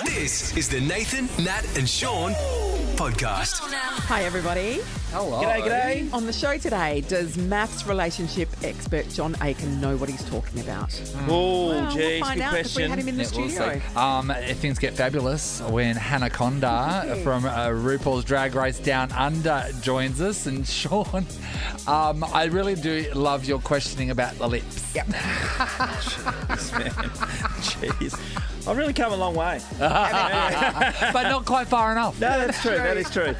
This is the Nathan, Nat and Sean podcast. Hi, everybody. Hello. G'day. On the show today, does MAFS relationship expert John Aiken know what he's talking about? Oh, Well, geez, we'll find good out if we question. had him in the studio. Things get fabulous when Conda from RuPaul's Drag Race Down Under joins us. And Sean, I really do love your questioning about the lips. Yep. Jeez. I've really come a long way. But not quite far enough. No, that's true. That is true.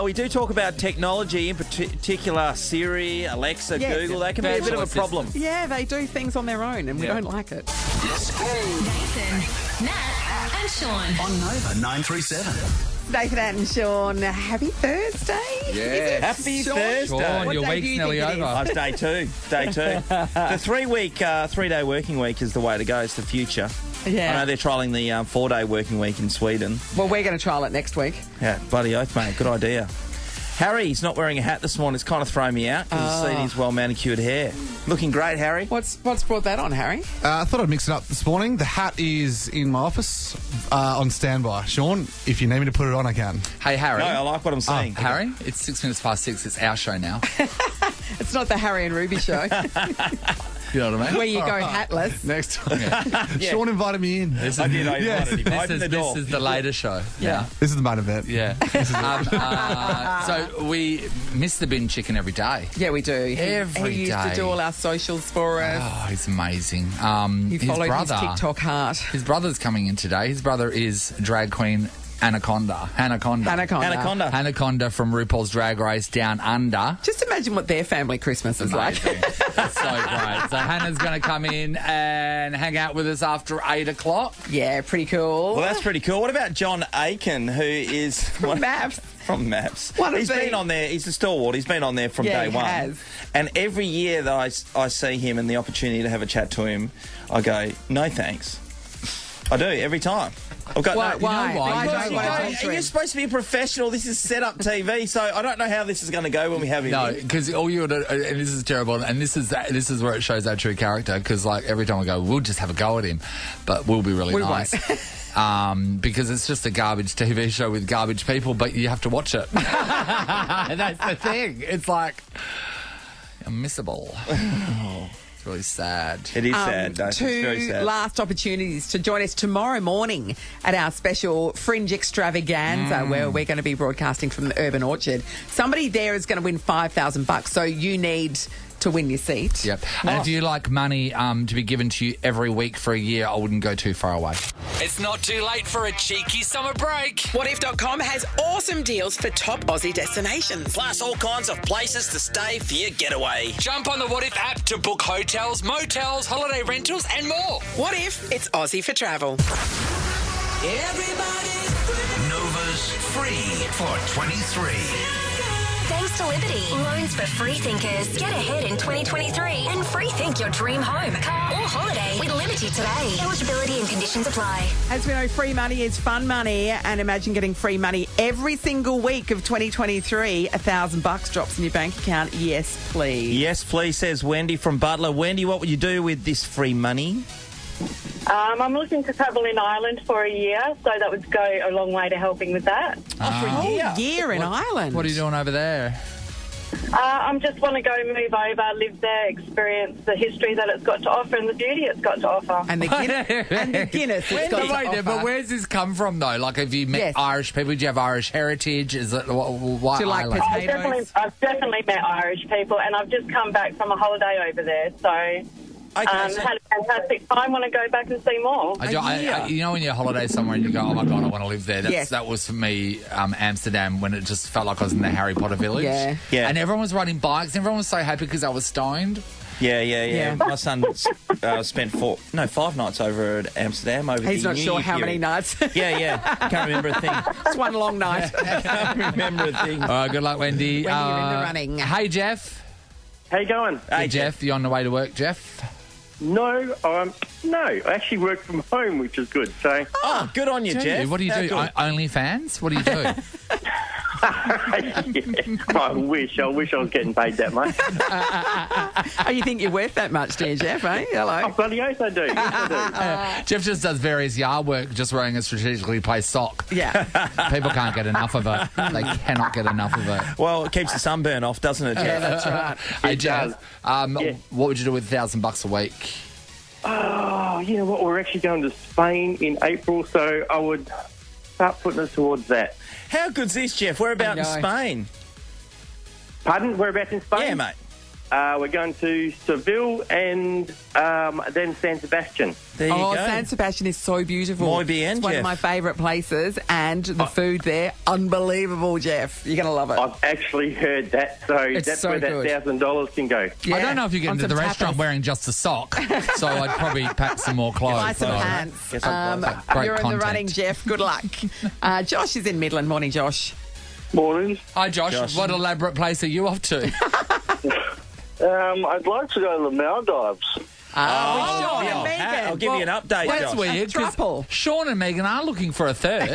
We do talk about technology, in particular Siri, Alexa, Yes. Google. They can be a bit of a problem. Yeah, they do things on their own, and we don't like it. Nathan, Nat and Sean. On Nova 937. Nathan and Sean, happy Thursday. Yes. Happy Sean? Thursday. Sean, What your day do week's you nearly think it is? over. It's day two. Day two. The 3-day working week is the way to go. It's the future. Yeah. I know they're trialling the 4-day working week in Sweden. Well, we're going to trial it next week. Yeah, bloody oath, mate. Good idea. Harry's not wearing a hat this morning. It's kind of thrown me out because I've seen his well-manicured hair. Looking great, Harry. What's brought that on, Harry? I thought I'd mix it up this morning. The hat is in my office on standby. Sean, if you need me to put it on, I can. Hey, Harry. No, I like what I'm saying. Harry, it's 6 minutes past 6. It's our show now. It's not the Harry and Ruby show You know what I mean? where you go hatless. Next time. Sean invited me in. This I did. I invited him. Open the door. This is the later show. Yeah. This is the main event. Yeah. So we miss the bin chicken every day. Yeah, we do. Every he used day. to do all our socials for us. Oh, he's amazing. He His followed brother, his TikTok heart. His brother's coming in today. His brother is drag queen Anaconda from RuPaul's Drag Race Down Under. Just imagine what their family Christmas is like. Amazing. That's so great. So Hannah's going to come in and hang out with us after 8 o'clock. Yeah, pretty cool. Well, that's pretty cool. What about John Aiken, who is... From MAFS. From MAFS. What He's is he? been on there. He's the stalwart. He's been on there from Yeah, day he one. has. And every year that I see him and the opportunity to have a chat to him, I go, no thanks. I do, every time. I've got Why? no... Why? why? Why You don't know you why? want to talk to You're him? supposed to be a professional. This is set-up TV, so I don't know how this is going to go when we have him. No, in. because all you would, and this is terrible, and this is where it shows our true character. Because like every time we go, we'll just have a go at him, but we'll be really We nice. Because it's just a garbage TV show with garbage people, but you have to watch it. That's the thing. It's like unmissable. It's really sad. It is sad, though. It's very Two sad. last opportunities to join us tomorrow morning at our special Fringe Extravaganza, where we're going to be broadcasting from the Urban Orchard. Somebody there is going to win $5,000, so you need to win your seat. Yep. And if you like money to be given to you every week for a year, I wouldn't go too far away. It's not too late for a cheeky summer break. Whatif.com has awesome deals for top Aussie destinations. Plus all kinds of places to stay for your getaway. Jump on the What If app to book hotels, motels, holiday rentals and more. What if it's Aussie for travel? Nova's free for 23. Thanks to Liberty. Loans for free thinkers. Get ahead in 2023 and free think your dream home, car or holiday with Liberty today. Eligibility and conditions apply. As we know, free money is fun money, and imagine getting free money every single week of 2023. $1,000 drops in your bank account. Yes, please. Yes, please, says Wendy from Butler. Wendy, what would you do with this free money? I'm looking to travel in Ireland for a year, so that would go a long way to helping with that. Whole year in Ireland. What are you doing over there? I just want to go move over, live there, experience the history that it's got to offer and the beauty it's got to offer. And the Guinness it's got to offer. But where's this come from, though? Like, have you met Yes. Irish people? Do you have Irish heritage? Is it why Do you like Ireland? potatoes? I've definitely met Irish people, and I've just come back from a holiday over there, so... Okay, so had a fantastic time. Want to go back and see more. You know when you're holiday somewhere and you go, oh my God, I want to live there. Yes. That was for me, Amsterdam, when it just felt like I was in the Harry Potter village. Yeah. Yeah. And everyone was riding bikes. Everyone was so happy because I was stoned. Yeah. My son spent 5 nights over at Amsterdam over He's the not New sure Year how many period. nights. Yeah. Can't remember a thing. It's one long night. Can't remember a thing. All right, good luck, Wendy. When you're in the running. Hey, Jeff. How you going? Hey, Jeff. You on the way to work, Jeff? No, I actually work from home, which is good. So, Oh, good on you, Jeff. What do you How do? good. OnlyFans? What do you do? I wish I was getting paid that much. Oh, you think you're worth that much, do you, Jeff? Eh? Hello. Oh, bloody oath I do. Yes, I do. Jeff just does various yard work, just wearing a strategically placed sock. Yeah. People can't get enough of it. They cannot get enough of it. Well, it keeps the sunburn off, doesn't it, Jeff? Yeah, that's right. Hey, Jeff, what would you do with $1,000 a week? Oh, you know what? We're actually going to Spain in April, so I would start putting us towards that. How good's this, Jeff? We're about in Spain. Pardon? Whereabouts in Spain? Yeah, mate. We're going to Seville and then San Sebastian. There you go. San Sebastian is so beautiful. Muy bien, it's one Jeff. of my favourite places, and the food there, unbelievable, Jeff. You're going to love it. I've actually heard that, so It's that's so where good. that $1,000 can go. Yeah, I don't know if you get on into the some restaurant tapas. wearing just a sock, so I'd probably pack some more clothes. Buy some So- pants. Get some clothes. Great You're in content. the running, Jeff. Good luck. Josh is in Midland. Morning, Josh. Morning. Hi, Josh. Josh. What elaborate place are you off to? I'd like to go to the Maldives. Sean and Megan. I'll give you an update, That's Josh. weird, because Thruple. Sean and Megan are looking for a third.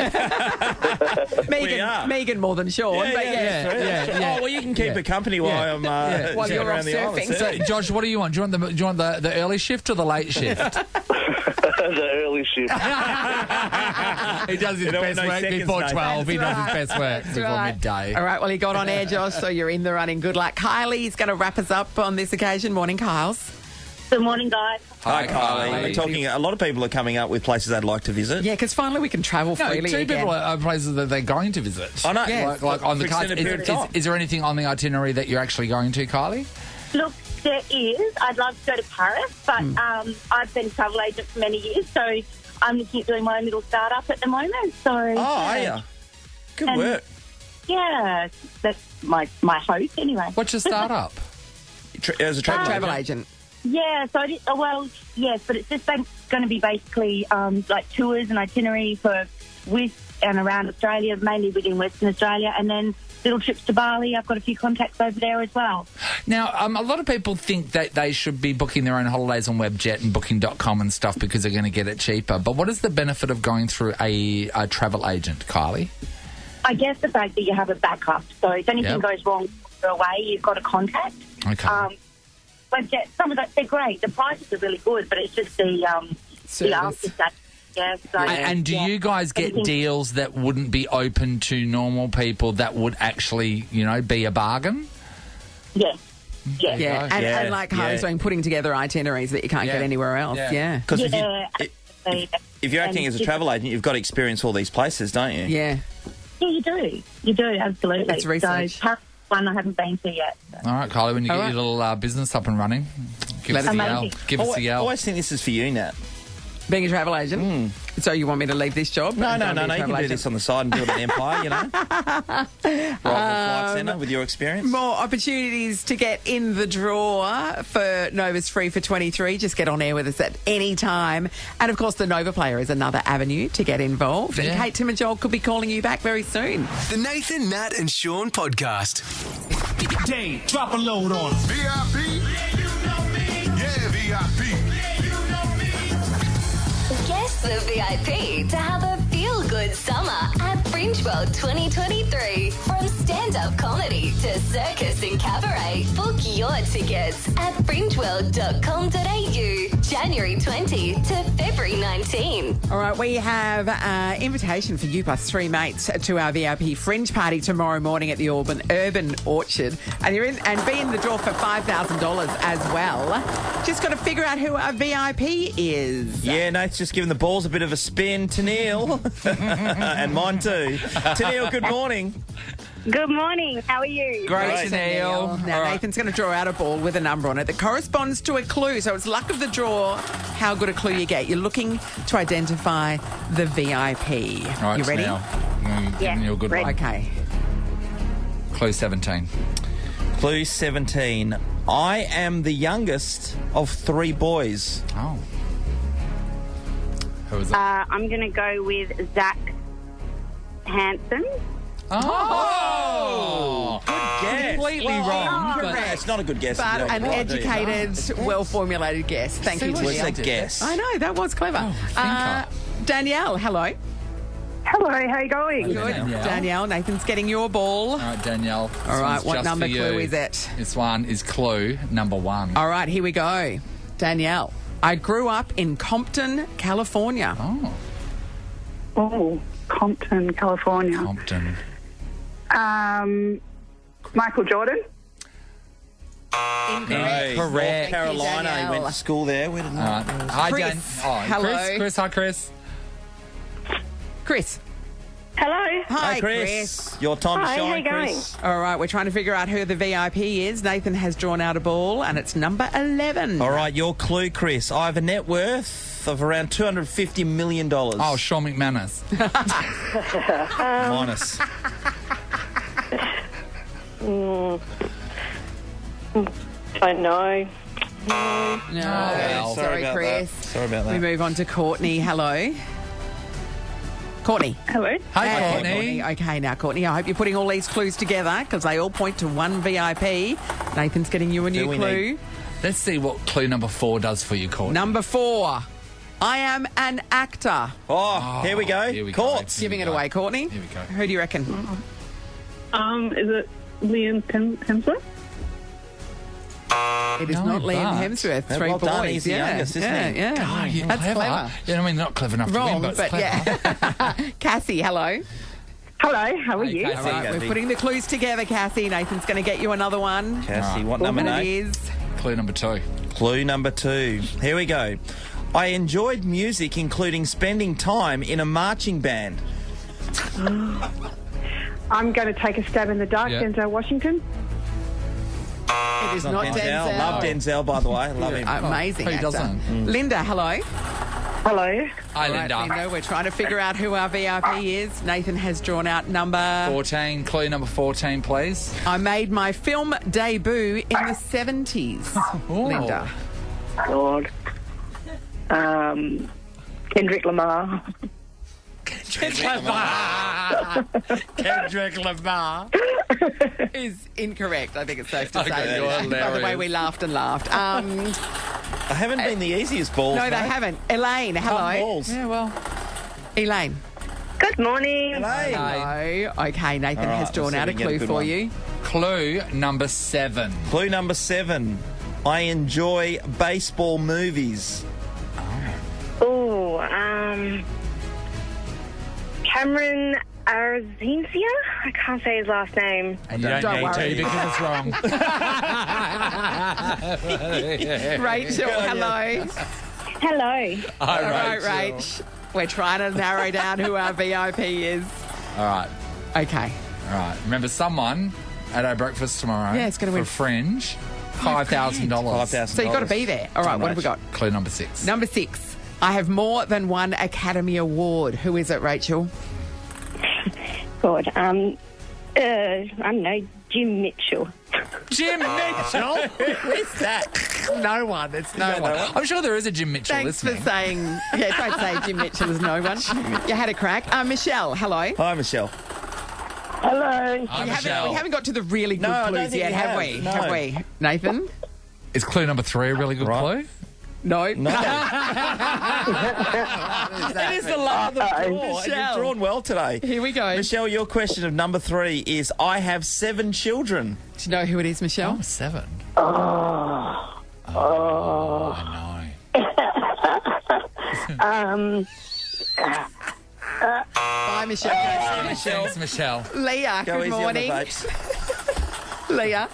We are. Megan more than Sean, but yeah. yeah. Oh, well, you can keep it company while I'm While you're around off the island. surfing. So, Josh, what do you want? Do you want the early shift or the late shift? The early shift. He does his You don't best want no work seconds, before mate. 12. He does his best work That's before right. midday. All right, well, he got on air, Josh, so you're in the running. Good luck. Kylie's going to wrap us up on this occasion. Morning, Kyles. Good morning, guys. Hi, Kylie. We're talking. A lot of people are coming up with places they'd like to visit. Yeah, because finally we can travel No, freely two again. people are places that they're going to visit. I know. Yeah. Like on the For cards. extended period of time. Is there anything on the itinerary that you're actually going to, Kylie? Look, there is. I'd love to go to Paris, but I've been a travel agent for many years, so I'm looking at doing my own little startup at the moment. So, Oh, are you? Good And- work. yeah, that's my hope anyway. What's your startup? As a travel Travel agent. agent. Yeah, so well, yes, but it's just going to be basically like tours and itinerary for with and around Australia, mainly within Western Australia, and then little trips to Bali. I've got a few contacts over there as well. Now, a lot of people think that they should be booking their own holidays on Webjet and Booking.com and stuff because they're going to get it cheaper. But what is the benefit of going through a travel agent, Kylie? I guess the fact that you have a backup, so if anything goes wrong, you're away, you've got a contact. Okay. Webjet, some of that, they're great. The prices are really good, but it's just the after that. Yeah, so, And do you guys get Anything- deals that wouldn't be open to normal people that would actually, be a bargain? Yes. Yes. Yeah, and, Yeah, and like Kylie's yeah. saying, putting together itineraries that you can't get Yeah. anywhere else. Yeah. Yeah. Because Yeah, if you're acting as a travel agent, you've got to experience all these places, don't you? Yeah. Yeah, you do. You do, absolutely. It's research. So, Paris is one I haven't been to yet. All right, Kylie, when you All get right. your little business up and running, give us a yell. Amazing. Give us a I yell. always think this is for you, Nat. Being a travel agent. So you want me to leave this job? No, and go and be a you travel can do agent? this on the side and build an empire, Rival Flight Centre with your experience. More opportunities to get in the draw for Nova's Free for 23. Just get on air with us at any time. And, of course, the Nova Player is another avenue to get involved. Yeah. And Kate, Tim and Joel could be calling you back very soon. The Nathan, Nat and Sean podcast. Dave, drop a load on us. VIP? Yeah, you know me. Yeah, VIP. Guess the VIP to have a feel-good summer at Fringe World 2023. From stand-up comedy to circus and cabaret, book your tickets at fringeworld.com.au, January 20 to February 19. All right, we have an invitation for you plus three mates to our VIP Fringe party tomorrow morning at the Urban Orchard. And you're in and be in the draw for $5,000 as well. Just got to figure out who our VIP is. Yeah, Nate's just giving the balls a bit of a spin to Neil. And mine too. To Neil, good morning. Good morning. How are you? Great, Neil. Now, Nathan's going to draw out a ball with a number on it that corresponds to a clue. So it's luck of the draw, how good a clue you get. You're looking to identify the VIP. All right, you ready? Neil. I'm giving you a good one. Okay. Clue 17. Clue 17. I am the youngest of three boys. Oh. Who is that? I'm going to go with Zach Hansen. Oh! Good guess. Completely Well, wrong. correct. It's not a good guess. But No, an no, I do. educated, well-formulated guess. Thank you, what What's Danielle. a guess? I know, that was clever. thinker. Danielle, hello. Hello, how you going? Good. Danielle, Nathan's getting your ball. All right, Danielle. All right, what number clue is it? This one is clue number 1. All right, here we go. Danielle, I grew up in Compton, California. Oh, Compton, California. Compton. Michael Jordan. Incorrect. North Carolina. He Danielle. went to school there. Where did Hi, Chris. Dan. Oh, Hello. Chris. Hi, Chris. Chris. Hello. Hi, Chris. Your time to Hi, shine, how you going? Chris. All right, we're trying to figure out who the VIP is. Nathan has drawn out a ball, and it's number 11. All right, your clue, Chris. I have a net worth of around $250 million. Oh, Sean McManus. Minus. Don't know. No. Well, Sorry, about Chris. that. Sorry about that. We move on to Courtney. Hello. Courtney. Hello. Hi, Hey, Courtney. Okay, now, Courtney, I hope you're putting all these clues together because they all point to one VIP. Nathan's getting you a new we clue. need? Let's see what clue number 4 does for you, Courtney. Number 4. I am an actor. Oh, here we go. Here we Courts. go. Giving it away, Courtney. Here we go. Who do you reckon? Is it Liam Hemsworth? It is No, not Liam but- Hemsworth. Yeah, 3 well boys. done. He's the yeah, youngest, isn't yeah, he? Yeah, God, you're That's clever. Yeah, I mean, not clever enough Wrong, to win, but, but it's clever. yeah. Cassie, hello. Hello, how are Hey, you? Cassie. All right, we're Cassie. putting the clues together, Cassie. Nathan's going to get you another one. Cassie, what And number, it Nate? is Clue number 2. Clue number 2. Here we go. I enjoyed music, including spending time in a marching band. I'm going to take a stab in the dark. Yeah. Denzel Washington. It is not Denzel. Love Denzel, by the way. Love him. Amazing Who actor. doesn't? Linda, hello. Hello. Hi, Right, Linda. Linda, we're trying to figure out who our VIP is. Nathan has drawn out number... 14. Clue number 14, please. I made my film debut in the 70s. Linda. God. Kendrick Lamar. Kendrick Lamar. Is incorrect, I think it's safe to Okay, say. you're By the way, hilarious. we laughed and laughed. I haven't been the easiest balls, No, they mate. haven't. Elaine, Tough hello. balls. Yeah, well. Elaine. Good morning. Hello. Okay, Nathan All right, has drawn let's see out a if we can get a clue good for one. you. Clue number 7. Clue number 7. I enjoy baseball movies. Oh, Cameron Arzencia? I can't say his last name. And you don't Don't need worry. to because it's wrong. Rachel, hello. Hello. All right, Rach. We're trying to narrow down who our VIP is. All right. Okay. All right. Remember, someone at our breakfast tomorrow Yeah, it's gonna for win Fringe, $5,000. $5,000. So you've got to be there. All right, what have we got? Clue number 6. Number 6. I have more than one Academy Award. Who is it, Rachel? God. I don't know. Jim Mitchell. Jim Mitchell? Who is that? No one. It's no one. I'm sure there is a Jim Mitchell Thanks listening. for saying... Yeah, don't say Jim Mitchell is no one. You had a crack. Michelle, hello. Hi, Michelle. Hello. Hi, We Michelle. haven't got to the really good No, I don't clues think yet, we have have. we? No. Have we? Nathan? Is clue number 3 a really good Right. clue? No. No. It is the luck of the draw. You've Michelle. drawn well today. Here we go. Michelle, your question of number 3 is I have 7 children. Do you know who it is, Michelle? Oh, 7. Oh. I know. Bye, Michelle. Thanks, Michelle. Leah, Go good easy morning. on the vapes. Leah.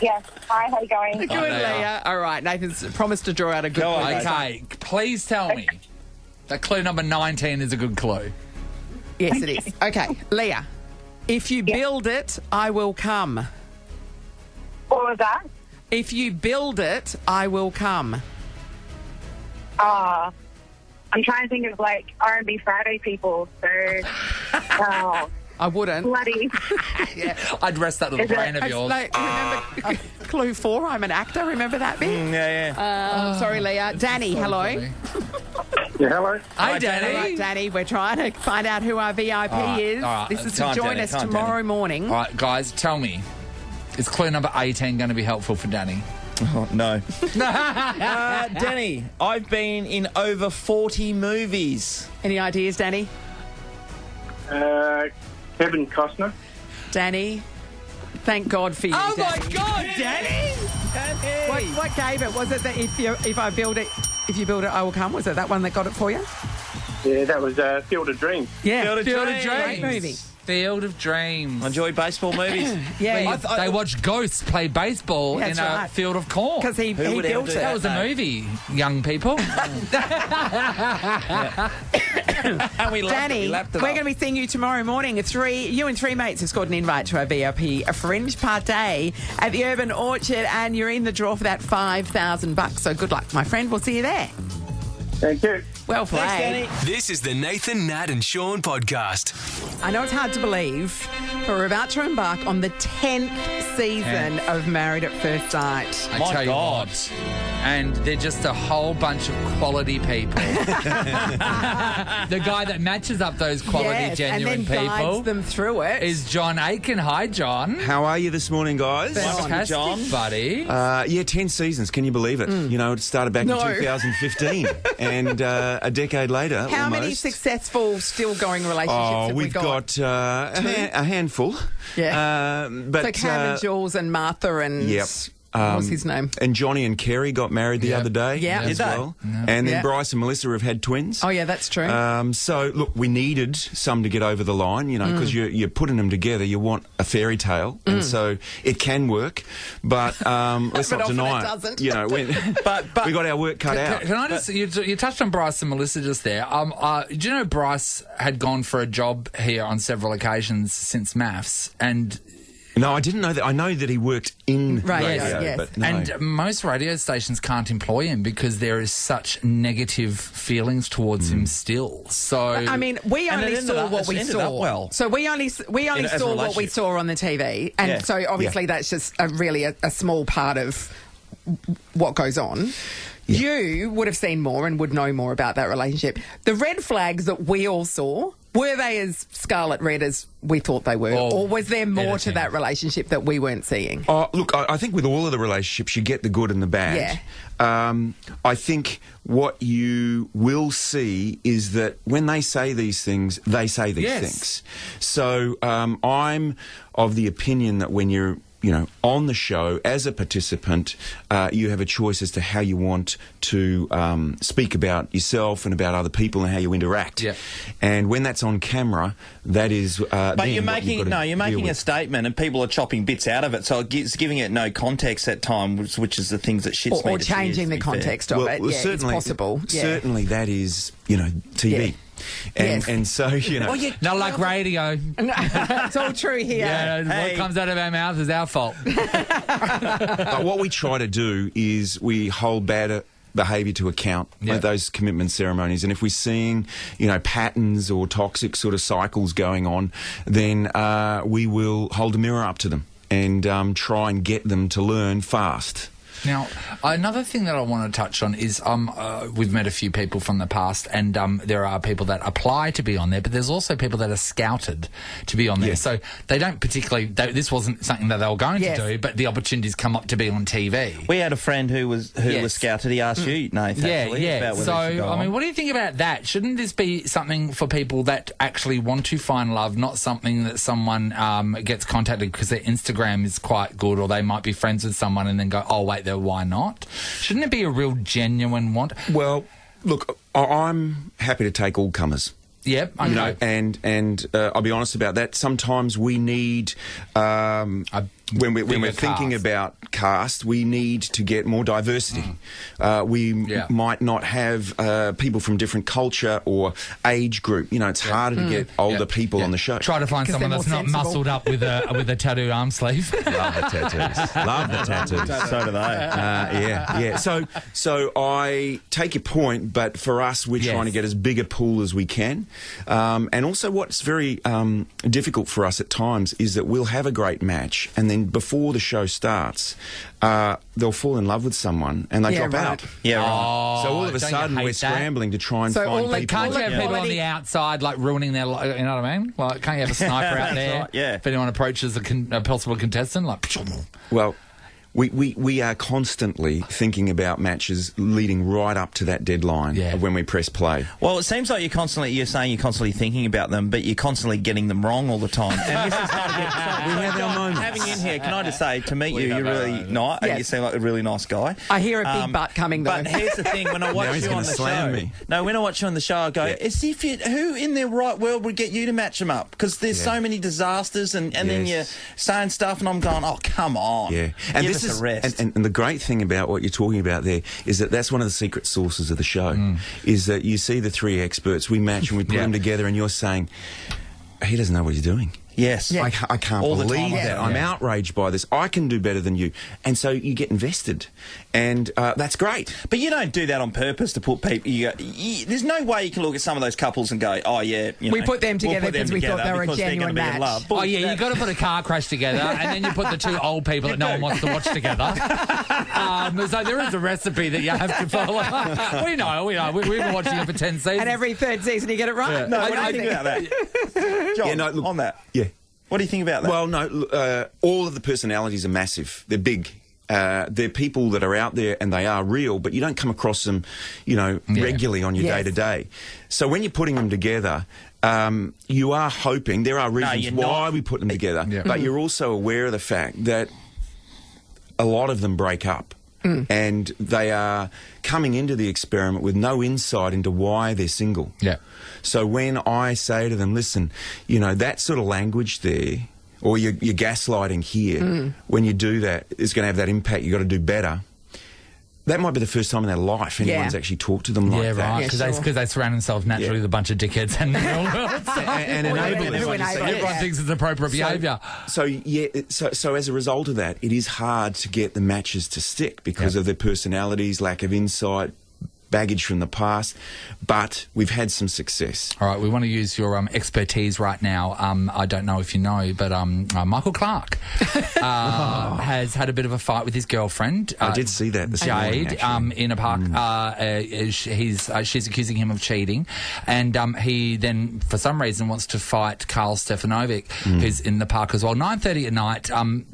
Yes. Hi, how you going? Good, Leah. Leah. All right, Nathan's promised to draw out a good Go on, clue. Nathan. Okay, please tell me that clue number 19 is a good clue. Yes, it is. Okay, Leah. If you build it, I will come. What was that? If you build it, I will come. I'm trying to think of like R&B Friday people. So, I wouldn't. bloody. Yeah, I'd rest that little brain of It's yours. like, remember clue 4? I'm an actor. Remember that bit? Yeah. Sorry, Leah. Danny, hello. Yeah, hello. Hi, Danny. All right, Danny, we're trying to find out who our VIP is. all right. This is to Come on, join Danny, us come on, tomorrow Danny. morning. All right, guys, tell me, is clue number 18 going to be helpful for Danny? Oh, no. Danny, I've been in over 40 movies. Any ideas, Danny? Kevin Costner. Danny, thank God for you, Oh, Danny. my God, Danny! What gave it? Was it that if you build it, I will come? Was it that one that got it for you? Yeah, that was Field of Dreams. Yeah, Field of Dreams. Great movie. Field of Dreams. Enjoy baseball movies. Yeah, They watched ghosts play baseball That's in a right. field of corn. because he Who would ever built do it. That was a movie, young people. And we lapped Danny, it we're up. going to be seeing you tomorrow morning. You and three mates have scored an invite to our VIP Fringe Party at the Urban Orchard, and you're in the draw for that $5,000. So good luck, my friend. We'll see you there. Thank you. Well played. Thanks, Danny. This is the Nathan, Nat and Sean podcast. I know it's hard to believe, but we're about to embark on the 10th season of Married at First Sight. I My tell you God. what. And they're just a whole bunch of quality people. The guy that matches up those quality, genuine and then people guides them through it. is John Aiken. Hi, John. How are you this morning, guys? Fantastic, John. buddy. Yeah, 10 seasons. Can you believe it? You know, it started back No. in 2015. And a decade later, How many almost. successful, still-going relationships have we we've got a handful. Yeah. But So Cam and Jules and Martha and... Yep. What was his name? And Johnny and Kerry got married the Yep. other day Yeah. as Did they? well. And then Yeah. Bryce and Melissa have had twins. Oh, yeah, that's true. So, look, we needed some to get over the line, you know, because you're putting them together. You want a fairy tale. And so it can work. But let's But not often deny it doesn't. You know, but we got our work cut out. Can I just... You touched on Bryce and Melissa just there. Do you know Bryce had gone for a job here on several occasions since MAFS, and... No, I didn't know that. I know that he worked in radio, yes. but no. And most radio stations can't employ him because there is such negative feelings towards him still. So I mean, we And it only ended saw up- what it's we ended saw. up well. So we only as a saw what we relationship. saw on the TV, and Yeah. so obviously that's just really a small part of what goes on. You would have seen more and would know more about that relationship. The red flags that we all saw, were they as scarlet red as we thought they were? Or was there more to that relationship that we weren't seeing? Look, I think with all of the relationships, you get the good and the bad. Yeah. I think what you will see is that when they say these things, they say these things. So I'm of the opinion that when you're on the show as a participant, you have a choice as to how you want to speak about yourself and about other people and how you interact. Yeah. And when that's on camera, that is. But you're making a statement, and people are chopping bits out of it, so it's giving it no context at times, which is the things that shits me. Or changing the context of it. Yeah, it's possible. Yeah. Certainly, that is TV. Yeah. And so, not like radio. It's all true here. Yeah, what comes out of our mouth is our fault. But what we try to do is we hold bad behaviour to account at those commitment ceremonies, and if we're seeing patterns or toxic sort of cycles going on, then we will hold a mirror up to them and try and get them to learn fast. Now, another thing that I want to touch on is we've met a few people from the past, and there are people that apply to be on there, but there's also people that are scouted to be on there. Yes. So they don't particularly... this wasn't something that they were going to do, but the opportunities come up to be on TV. We had a friend who was scouted. He asked you, Nathan, actually, about whether he should go on. What do you think about that? Shouldn't this be something for people that actually want to find love, not something that someone gets contacted because their Instagram is quite good, or they might be friends with someone and then go, oh, wait, why not? Shouldn't it be a real genuine want? Well, look, I'm happy to take all comers. Yep, okay. And I'll be honest about that. Sometimes we need, when we're thinking about cast, we need to get more diversity. We might not have people from different culture or age group. It's harder to get older people on the show. Try to find someone that's not muscled up with a tattooed arm sleeve. Love the tattoos. Love the tattoos. So do they. Yeah. So I take your point, but for us, we're trying to get as big a pool as we can. And also what's very difficult for us at times is that we'll have a great match, and then before the show starts, they'll fall in love with someone and they drop out. Yeah, right. Oh, so all of a sudden we're scrambling to try and find people. Can't you have people on the outside, like, ruining their life? You know what I mean? Like, can't you have a sniper out there? Right, yeah. If anyone approaches a possible contestant, like... Well, We are constantly thinking about matches leading right up to that deadline of when we press play. Well, it seems like you're constantly thinking about them, but you're constantly getting them wrong all the time. And this is how to get. We have our moments. Having you in here, can I just say, to meet you, you're really nice. Yes. You seem like a really nice guy. I hear a big butt coming, though. But here's the thing: when I watch you on the show, when I watch you on the show, I go, as if who in their right world would get you to match them up? Because there's so many disasters, and then you're saying stuff, and I'm going, oh, come on. Yeah, and this is and the great thing about what you're talking about there is that that's one of the secret sources of the show. Is that you see the three experts, we match and we put them together, and you're saying he doesn't know what he's doing. Yes. I can't believe that. I'm outraged by this. I can do better than you. And so you get invested. And that's great. But you don't do that on purpose to put people... there's no way you can look at some of those couples and go, oh, yeah... we put them together because we thought they were a genuine match. Love. Oh, yeah, you've got to put a car crash together, and then you put the two old people that no one wants to watch together. So there is a recipe that you have to follow. We know. We've been watching it for 10 seasons. And every third season you get it right. Yeah. No, what do you think about that? John, on that. Yeah. What do you think about that? Well, no, all of the personalities are massive. They're big. They're people that are out there and they are real, but you don't come across them, regularly on your day-to-day. So when you're putting them together, you are hoping, there are reasons why we put them together, but you're also aware of the fact that a lot of them break up. And they are coming into the experiment with no insight into why they're single. Yeah. So when I say to them, listen, that sort of language there, or you're gaslighting here, when you do that, it's going to have that impact. You've got to do better. That might be the first time in their life anyone's actually talked to them like that. Yeah, right, because they surround themselves naturally with a bunch of dickheads and everyone thinks it's appropriate behaviour. So as a result of that, it is hard to get the matches to stick because of their personalities, lack of insight, baggage from the past, but we've had some success. All right, we want to use your expertise right now. I don't know if you know, but Michael Clark has had a bit of a fight with his girlfriend. I did see that this morning, Jade, in a park. She's accusing him of cheating, and he then, for some reason, wants to fight Carl Stefanovic, who's in the park as well. 9:30 at night.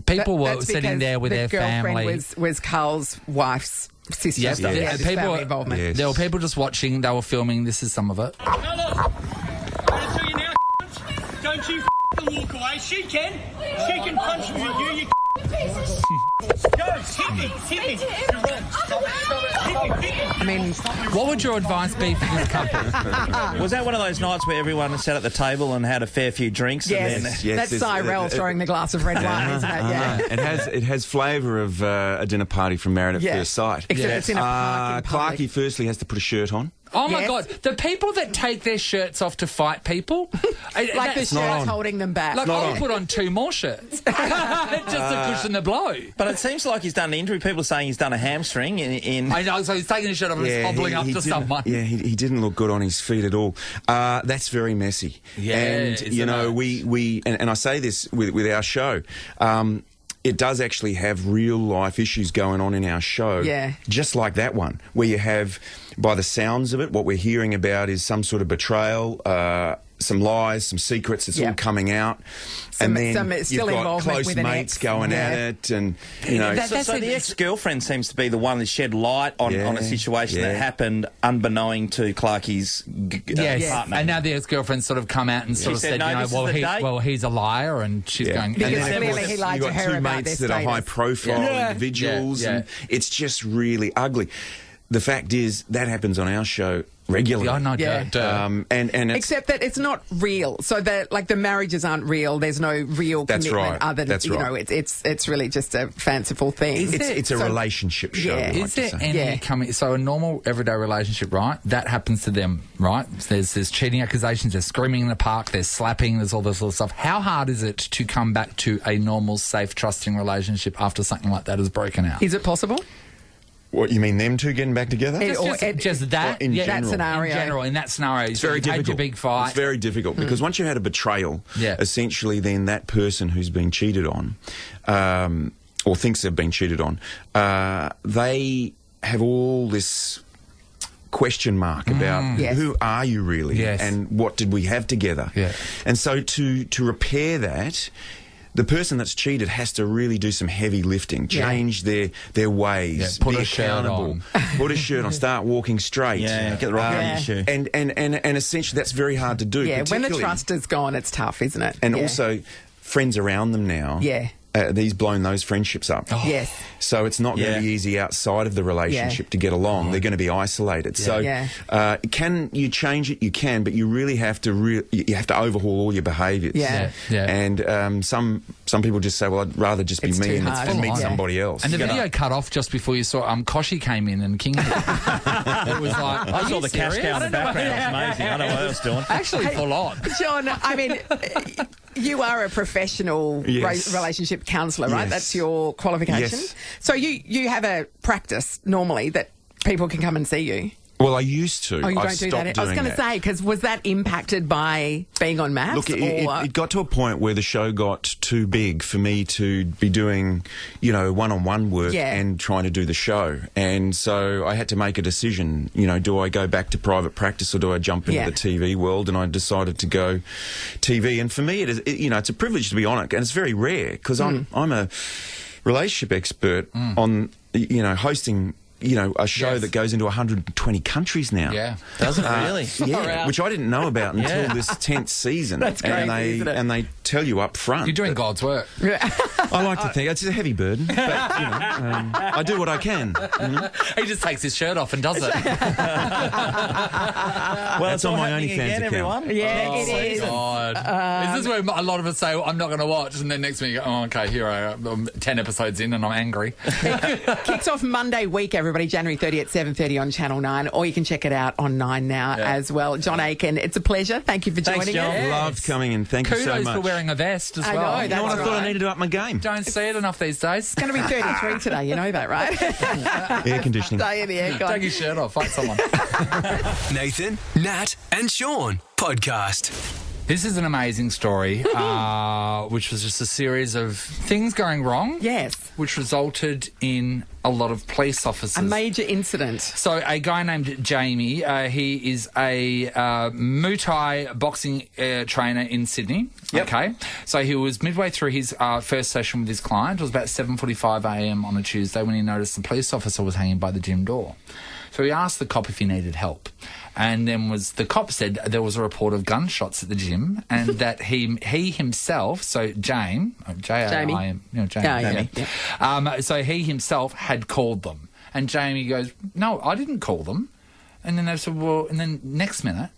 People were sitting there with their family. Was Carl's wife's sister. Yes, family involvement. Yes. There were people just watching. They were filming. This is some of it. I'm going to tell you now, don't you walk away. She can. She can punch you. You go, hit me. You're wrong. Stop it. I mean, what would your advice be for this couple? Was that one of those nights where everyone sat at the table and had a fair few drinks? Yes, that's Cyrell throwing the glass of red wine, isn't it? Yeah. It has flavour of a dinner party from Married at First Sight. Except it's in a park in public. Clarkie firstly has to put a shirt on. Oh, my God. The people that take their shirts off to fight people... like the shirt's holding them back. Like, I'll put on 2 more shirts just to cushion the blow. But it seems like he's done an injury. People are saying he's done a hamstring in... I know, so he's taking his shirt off and he's hobbling up to someone. Yeah, he didn't look good on his feet at all. That's very messy. Yeah, and, and I say this with our show... it does actually have real-life issues going on in our show. Yeah. Just like that one, where you have, by the sounds of it, what we're hearing about is some sort of betrayal, some lies, some secrets, it's all coming out. And then you've got close mates going at it. And, So the ex-girlfriend seems to be the one that shed light on a situation that happened unbeknown to Clarkie's partner. And now the ex-girlfriend's sort of come out and sort of said, he's a liar, and she's going... Because clearly he lied to her about mates that are high-profile individuals, and it's just really ugly. The fact is, that happens on our show regularly. I know, and except that it's not real. So that, like, the marriages aren't real. There's no real commitment other than it's really just a fanciful thing. It's a relationship show. Is there any coming? So a normal everyday relationship, right? That happens to them, right? There's cheating accusations. There's screaming in the park. There's slapping. There's all this sort of stuff. How hard is it to come back to a normal, safe, trusting relationship after something like that has broken out? Is it possible? What, you mean them two getting back together? Just that? In that scenario. In that scenario, it's very difficult. Had your big fight. It's very difficult because once you had a betrayal, essentially then that person who's been cheated on, or thinks they've been cheated on, they have all this question mark about who are you really and what did we have together. And so to repair that, the person that's cheated has to really do some heavy lifting, change their ways, put be a shirt accountable, put a shirt on, start walking straight. Yeah, get the rocket in your shoe. And essentially that's very hard to do. Yeah, when the trust is gone, it's tough, isn't it? And also friends around them now. Yeah. He's blown those friendships up. Yes. So it's not going to be easy outside of the relationship to get along. They're going to be isolated. So can you change it? You can, but you really have to you have to overhaul all your behaviours. Yeah. And some people just say, well, I'd rather just be me and meet somebody else. And the video cut off just before you saw Koshi came in and King. It was like, I saw the cash cow in the background. It was amazing. I don't know what I was doing. Actually, full on. John, I mean, you are a professional relationship counsellor, right? Yes. That's your qualification. Yes. So you have a practice normally that people can come and see you. Well, I used to. Oh, you I've don't do stopped that. I was doing going to that. say, because was that impacted by being on MAFS? Look, it got to a point where the show got too big for me to be doing, one-on-one work and trying to do the show. And so I had to make a decision, do I go back to private practice or do I jump into the TV world? And I decided to go TV. And for me, it's a privilege to be on it. And it's very rare because I'm a relationship expert on, hosting a show that goes into 120 countries now. Yeah. Does it really? Yeah, which I didn't know about until this 10th season. That's crazy, isn't it? And they tell you up front. You're doing God's work. I like to think it's a heavy burden, but I do what I can. He just takes his shirt off and does it. Well, it's on my happening OnlyFans again, account. everyone. Yeah, it is. God. Is this where a lot of us say, I'm not going to watch, and then next week you go, oh, okay, here I am. I'm 10 episodes in and I'm angry. Kicks off Monday week, everybody, January 30 at 7:30 on Channel 9, or you can check it out on 9 now as well. John Aiken, it's a pleasure. Thank you for joining John. us. Loved coming in. Thank you so Kudos much. for wearing a vest as I well. know, You know what? I thought I needed to up my game. Don't see it enough these days. It's going to be 33 today, you know that, right? Air conditioning. Stay in the aircon. Take your shirt off. Fight someone. Nathan, Nat, and Sean podcast. This is an amazing story, which was just a series of things going wrong. Yes. Which resulted in a lot of police officers. A major incident. So a guy named Jamie, he is a Muay Thai boxing trainer in Sydney. Yep. Okay. So he was midway through his first session with his client. It was about 7:45 a.m. on a Tuesday when he noticed the police officer was hanging by the gym door. So he asked the cop if he needed help. And then the cop said there was a report of gunshots at the gym and that he himself, so Jamie, J-A-I-M, Jamie. So he himself had called them. And Jamie goes, no, I didn't call them. And then they said, well, and then next minute,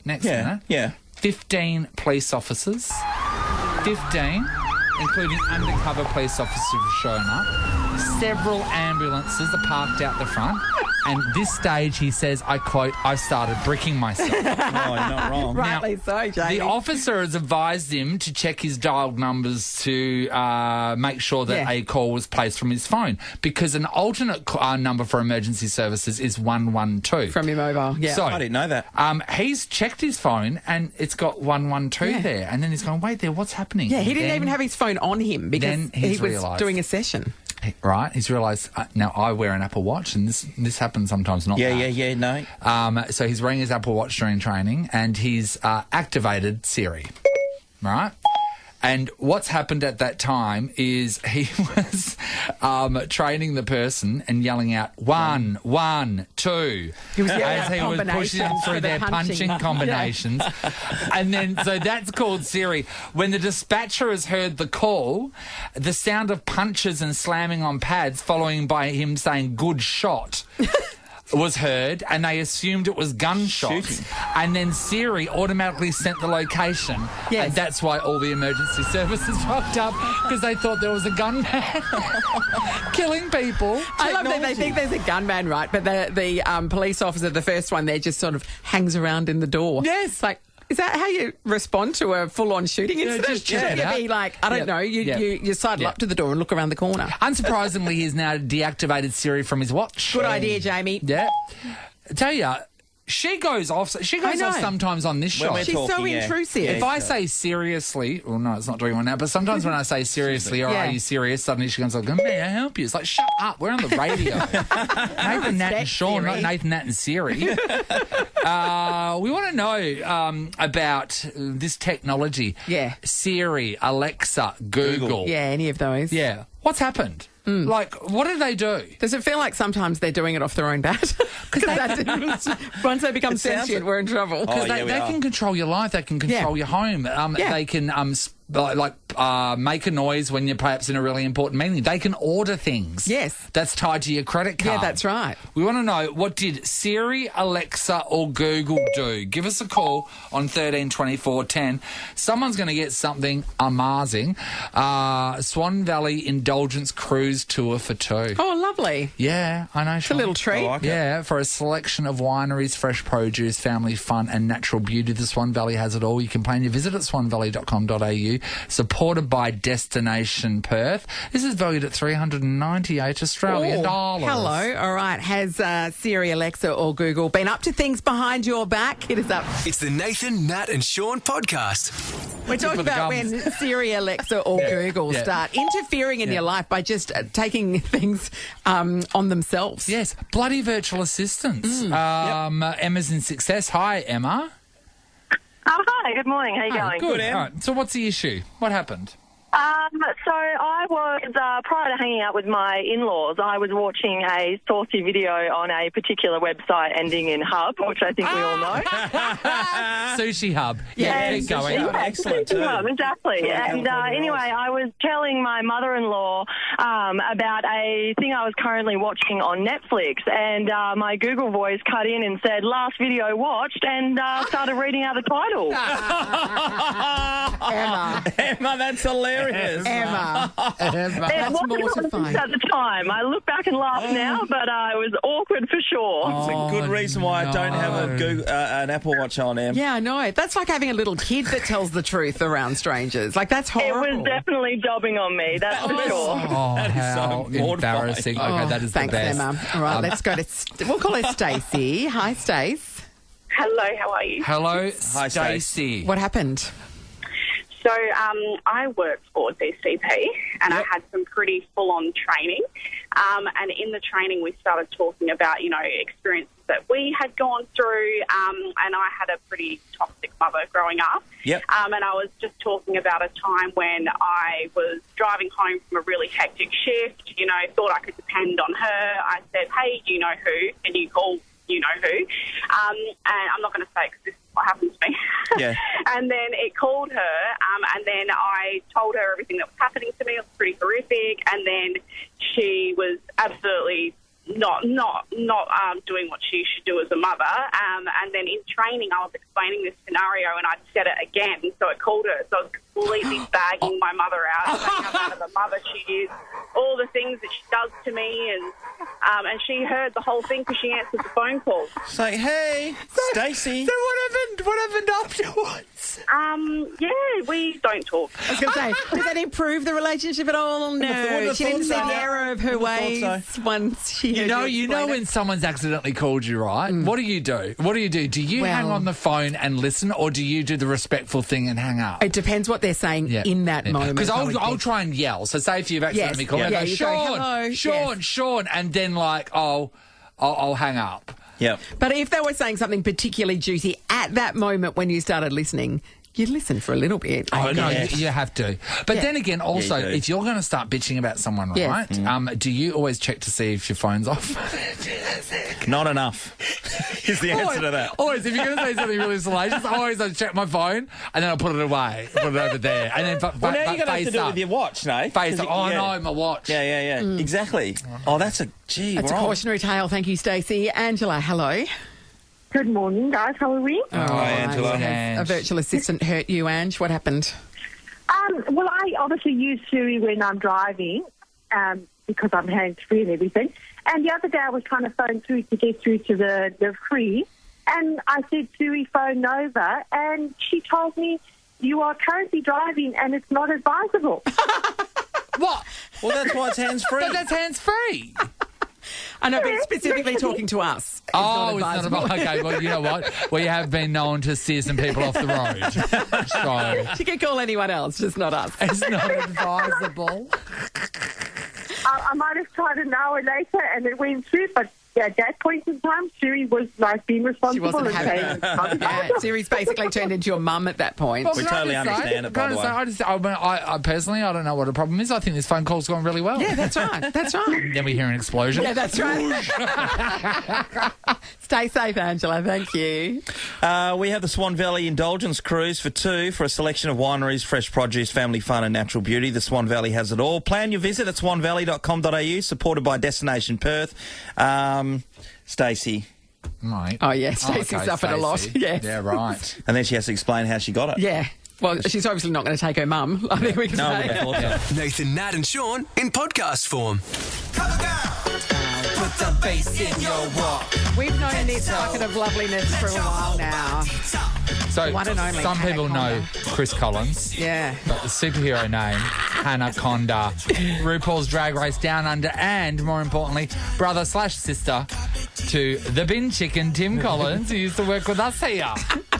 15 police officers, 15, including undercover police officers showing up. Several ambulances are parked out the front. And this stage, he says, I quote, I started bricking myself. Oh, you're not wrong. Rightly so, Jamie. The officer has advised him to check his dialed numbers to make sure that a call was placed from his phone, because an alternate number for emergency services is 112. From your mobile, yeah. So, I didn't know that. He's checked his phone and it's got 112 there. And then he's gone, wait there, what's happening? Yeah, he didn't even have his phone on him because he was doing a session. Right, he's realised, now I wear an Apple Watch and this happens sometimes, not that. No. So he's wearing his Apple Watch during training and he's activated Siri, right? And what's happened at that time is he was training the person and yelling out 1, 1, 2. He was yelling as out he was pushing them through their punching combinations. And then, so that's called Siri. When the dispatcher has heard the call, the sound of punches and slamming on pads, following by him saying, good shot, was heard, and they assumed it was gunshots. And then Siri automatically sent the location. Yes. And that's why all the emergency services rocked up, because they thought there was a gunman killing people. I love that they think there's a gunman, right? But the police officer, the first one there, just sort of hangs around in the door. Yes. Like, is that how you respond to a full-on shooting incident? just check it out. You'd be like, I don't know, you sidle up to the door and look around the corner. Unsurprisingly, he's now deactivated Siri from his watch. Good idea, Jamie. Yeah. I tell you, She goes off. She goes I off know. sometimes on this show. She's so intrusive. If I say seriously, well, no, it's not doing one now. But sometimes when I say seriously or Yeah. are you serious, suddenly she goes like, "May I help you?" It's like, shut up. We're on the radio. Nathan, Nat, and Sean, not Nathan, Nat, and Siri. We want to know about this technology. Yeah. Siri, Alexa, Google. Yeah, any of those. Yeah. What's happened? Like, what do they do? Does it feel like sometimes they're doing it off their own bat? Because once they become sentient, we're in trouble. Because they can control your life. They can control your home. They can make a noise when you're perhaps in a really important meeting. They can order things. Yes. That's tied to your credit card. Yeah, that's right. We want to know, what did Siri, Alexa or Google do? Give us a call on 13 24 10. Someone's going to get something amazing. Swan Valley Indulgence Cruise Tour for 2. Oh, lovely. Yeah, I know. It's a little treat. Yeah, for a selection of wineries, fresh produce, family fun and natural beauty. The Swan Valley has it all. You can plan your visit at swanvalley.com.au. Supported by Destination Perth. This is valued at $398 Australian dollars. Hello. All right. Has Siri, Alexa or Google been up to things behind your back? Hit us up. It's the Nathan, Nat and Sean podcast. We're talking about when Siri, Alexa or Google start interfering in your life by just taking things on themselves. Yes. Bloody virtual assistants. Emma's in Success. Hi, Emma. Hi, good morning. How you going? Good. All right. So what's the issue? What happened? So I was, prior to hanging out with my in-laws, I was watching a saucy video on a particular website ending in Hub, which I think we all know. Sushi Hub. Yeah, keep going. Excellent too. Exactly. And anyway, I was telling my mother-in-law about a thing I was currently watching on Netflix, and my Google voice cut in and said, "Last video watched," and started reading out the title. Emma, that's hilarious. Emma. It wasn't mortifying. at the time. I look back and laugh now, but it was awkward for sure. It's a good reason why I don't have a Google, an Apple Watch on, Em. Yeah, I know. That's like having a little kid that tells the truth around strangers. Like, that's horrible. It was definitely jobbing on me, that's for sure. Oh, That is how so embarrassing. Okay, that is Thanks, the best. Emma. All right, let's go to... We'll call her Stacey. Hi, Stace. Hello, how are you? Hello, Hi, Stacey. What happened? So I worked for DCP and I had some pretty full-on training. And in the training, we started talking about, experiences that we had gone through. And I had a pretty toxic mother growing up. Yep. And I was just talking about a time when I was driving home from a really hectic shift, thought I could depend on her. I said, "Hey, you know who? Can you call you know who?" And I'm not going to say it because this is what happened to me. Yeah. And then it called her, and then I told her everything that was happening to me. It was pretty horrific. And then she was absolutely not doing what she should do as a mother. And then in training, I was explaining this scenario, and I'd said it again. So it called her. So I was completely bagging my mother out, saying how bad of a mother she is, all the things that she does to me, and she heard the whole thing because she answered the phone call. It's like, hey, Stacey. So what happened afterwards? Yeah, we don't talk. I was going to say, did that improve the relationship at all? No, she didn't see the error of her ways once she heard You know when someone's accidentally called you, right? What do you do? Do you hang on the phone and listen, or do you do the respectful thing and hang up? It depends what they're saying in that moment. Because I'll try and yell. So say if you've accidentally called me, I go, Sean, and then I'll hang up. Yep. But if they were saying something particularly juicy at that moment when you started listening, you'd listen for a little bit. Oh, no, you have to. But then again, also, if you're going to start bitching about someone, right, do you always check to see if your phone's off? Not enough is the answer to that. Always, if you're going to say something really salacious, I'll check my phone and then I'll put it away, put it over there. And then Well, now you're going to have to do it with your watch, no? Face up. Oh, no, my watch. Yeah. Exactly. Oh, that's a... Gee, It's a cautionary tale. Thank you, Stacey. Angela, hello. Good morning, guys. How are we? Hi, Angela. A virtual assistant hurt you, Ange. What happened? Well, I obviously use Siri when I'm driving because I'm hands-free and everything. And the other day I was trying to phone through to get through to the free. And I said, Siri, phone over. And she told me, you are currently driving and it's not advisable. What? Well, that's why it's hands-free. But that's hands-free. I know, but specifically talking to us. Oh, it's not about. Okay, well, you know what? We have been known to steer some people off the road. So She can call anyone else, just not us. it's not advisable. I might have tried an hour later and it went through, but at that point in time, Siri was like being She responsible. wasn't and having saying, yeah, Siri's basically turned into your mum at that point. We totally understand it, by the way. I personally, I don't know what the problem is. I think this phone call's gone really well. Yeah, that's right. That's right. Then we hear an explosion. Yeah, that's right. Stay safe, Angela. Thank you. We have the Swan Valley Indulgence Cruise for two for a selection of wineries, fresh produce, family fun and natural beauty. The Swan Valley has it all. Plan your visit at swanvalley.com.au, supported by Destination Perth. Stacey. Right. Oh, yeah, Stacey suffered a lot. Yes. Yeah, right. And then she has to explain how she got it. Yeah. Well, she's obviously not going to take her mum, I think we can say. Nathan, Nat and Sean in podcast form. Put some bass in your walk. We've known this bucket of loveliness for a while now. So One and only some people know Conda. Chris Collins. Yeah. But the superhero name, Hannah Conda. RuPaul's Drag Race Down Under, and more importantly, brother/sister to the bin chicken Tim Collins, who used to work with us here.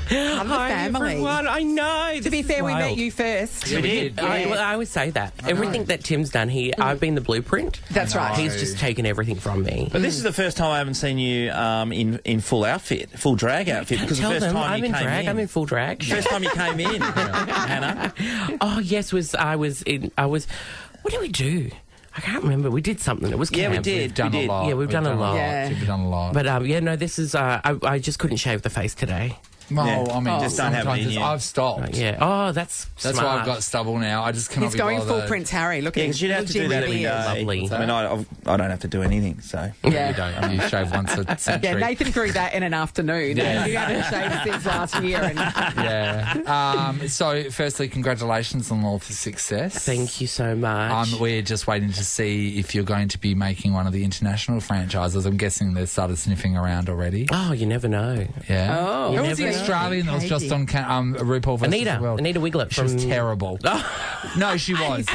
Hi, family. Everyone, I know. To be fair, we met you first. We did. I always say that. Everything that Tim's done here, I've been the blueprint. That's right. He's just taken everything from me. But this is the first time I haven't seen you in full outfit, full drag outfit. Because the Tell first them time I'm you in came drag. in, I'm in full drag. first time you came in, Hannah. Oh yes, I was. What did we do? I can't remember. We did something. It was camp. Yeah, we did. We've done a lot. Yeah, we've done a lot. Yeah. We've done a lot. But no, this is. I just couldn't shave the face today. Well, Yeah. I mean, Just don't have it sometimes in you. I've stopped. Yeah. Oh, that's That's smart. why I've got stubble now. I just cannot He's be going bothered. full Prince Harry. Look Yeah, at because you'd have to do that every day. Lovely. I mean, I don't have to do anything, so. Yeah. You don't. You shave once a century. Yeah, Nathan grew that in an afternoon. Yeah. You hadn't shaved since last year. And Yeah. So, firstly, congratulations on all the success. Thank you so much. We're just waiting to see if you're going to be making one of the international franchises. I'm guessing they've started sniffing around already. Oh, you never know. Yeah. Oh. Who was the never know. Australian that was just on RuPaul versus the World? Anita Wiglet She was from- terrible. No, she was.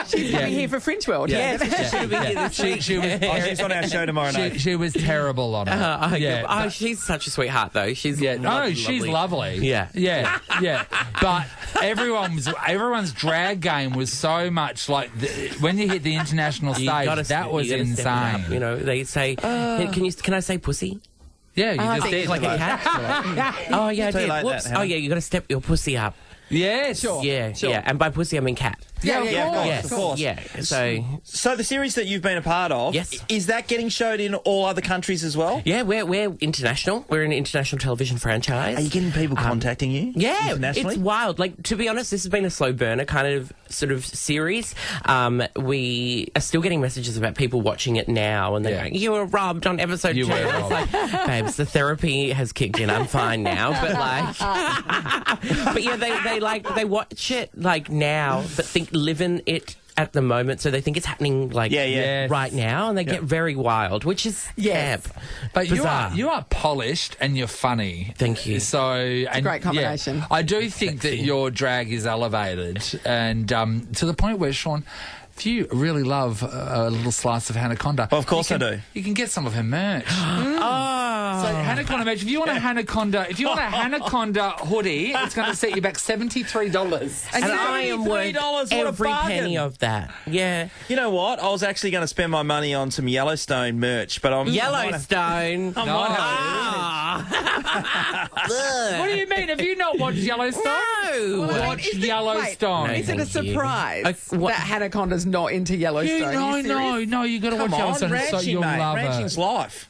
she's coming here for Fringe World. Yeah. She was. She's on our show tomorrow night. She was terrible on it. She's such a sweetheart, though. She's She's lovely. Yeah. Yeah. But everyone's drag game was so much like when you hit the international stage, that was insane. You know, they say, can I say pussy? Yeah, you just did. Like a cat. Oh, yeah, I Too did. late Whoops. that, Hannah. Oh, yeah, you got to step your pussy up. Yeah, sure. Yeah, yeah. And by pussy, I mean cat. Yeah, of course. Yeah. So the series that you've been a part of, is that getting showed in all other countries as well? yeah, we're international. We're an international television franchise. Are you getting people contacting you? Yeah, internationally? it's wild. Like, to be honest, this has been a slow burner kind of sort of series. We are still getting messages about people watching it now, and they're going, "You were robbed on episode 2." You were It's like, babes, the therapy has kicked in. I'm fine now. But like, but yeah, they watch it like now, but live in it at the moment, so they think it's happening like right now, and they get very wild, which is camp. But bizarre. you are polished and you're funny. Thank you. So it's a great combination. I do think that your drag is elevated, and to the point where, Sean, if you really love a little slice of Hannah Conda, of course I do. You can get some of her merch. So Hannah Conda merch. If you want a Hannah Conda hoodie, it's going to set you back $73. And I am worth every penny of that. Yeah. You know what? I was actually going to spend my money on some Yellowstone merch, but I'm Yellowstone. What do you mean? Have you not watched Yellowstone? No. Watch Yellowstone. Is it a surprise that Hannah Conda's not into Yellowstone? No, you got to watch Yellowstone. Ranching, You'll mate. love Ranching's it. life.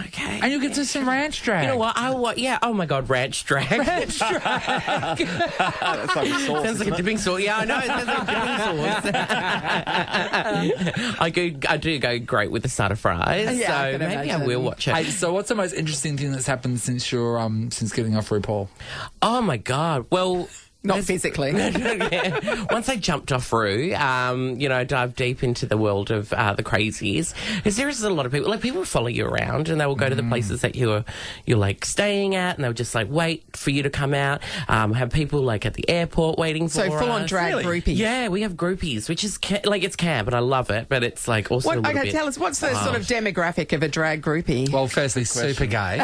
Okay. And you get to some ranch drag. You know what? Yeah. Oh my God, ranch drag. That's like a sauce. Sounds like a dipping sauce. Yeah, I know. It sounds like a dipping sauce. I do go great with the starter fries. Yeah, I so can maybe I imagine. will watch it. Hey, so what's the most interesting thing that's happened since you're since getting off RuPaul? Oh my God. Well, Not physically. Yeah. Once I jumped off Rue, dived deep into the world of the crazies, because there is a lot of people, like people follow you around and they will go to the places that you're like staying at, and they'll just like wait for you to come out. Have people like at the airport waiting for us. So full on drag groupies. Yeah, we have groupies, which is it's camp, and I love it, but it's like also a little bit. Tell us, what's the sort of demographic of a drag groupie? Well, firstly, super gay.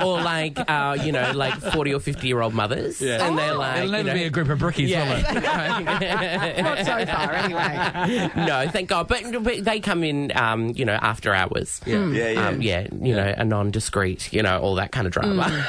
Or like, like 40 or 50-year-old mothers. Yeah. And they're like... It'll never be a group of brickies, will it? Not so far, anyway. No, thank God. But they come in, after hours. Yeah. A non-discreet, all that kind of drama.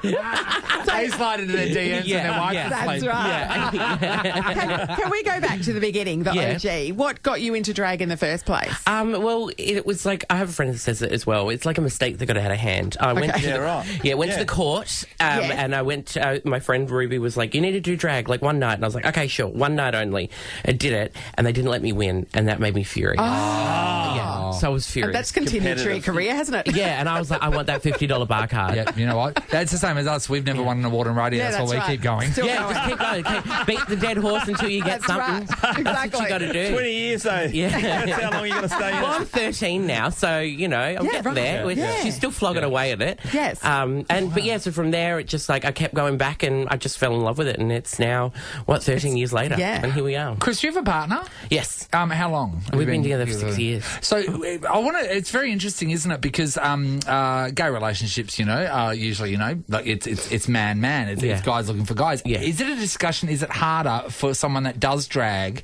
They slide into their DMs and their wife. That's right. Can we go back to the beginning, the OG? What got you into drag in the first place? Well, it was like, I have a friend that says it as well. It's like a mistake that got out of hand. I went to the court, and I went, my friend Ruby was like, you need to do drag, like one night. And I was like, okay, sure, one night only. I did it, and they didn't let me win, and that made me furious. Yeah, so I was furious. And that's continued through your career, hasn't it? Yeah, and I was like, I want that $50 bar card. Yeah, you know what? That's the same as us. We've never won an award in radio. That's why we keep going. Just keep going. Beat the dead horse until you get something. Right. Exactly. That's what you got to do. 20 years, though. Yeah. That's how long you're going to stay in. Well, I'm 13 now, so, I'm getting there. Yeah. She's still flogging away at it. Yes. So from there, it just like, I kept going back and I just fell in love with it. And it's now, 13 years later? Yeah. And here we are. Chris, you have a partner? Yes. How long? We've been together for 6 years. So it's very interesting, isn't it? Because gay relationships, are usually, like it's man-man. It's guys looking for guys. Yeah. Is it a discussion? Is it harder for someone that does drag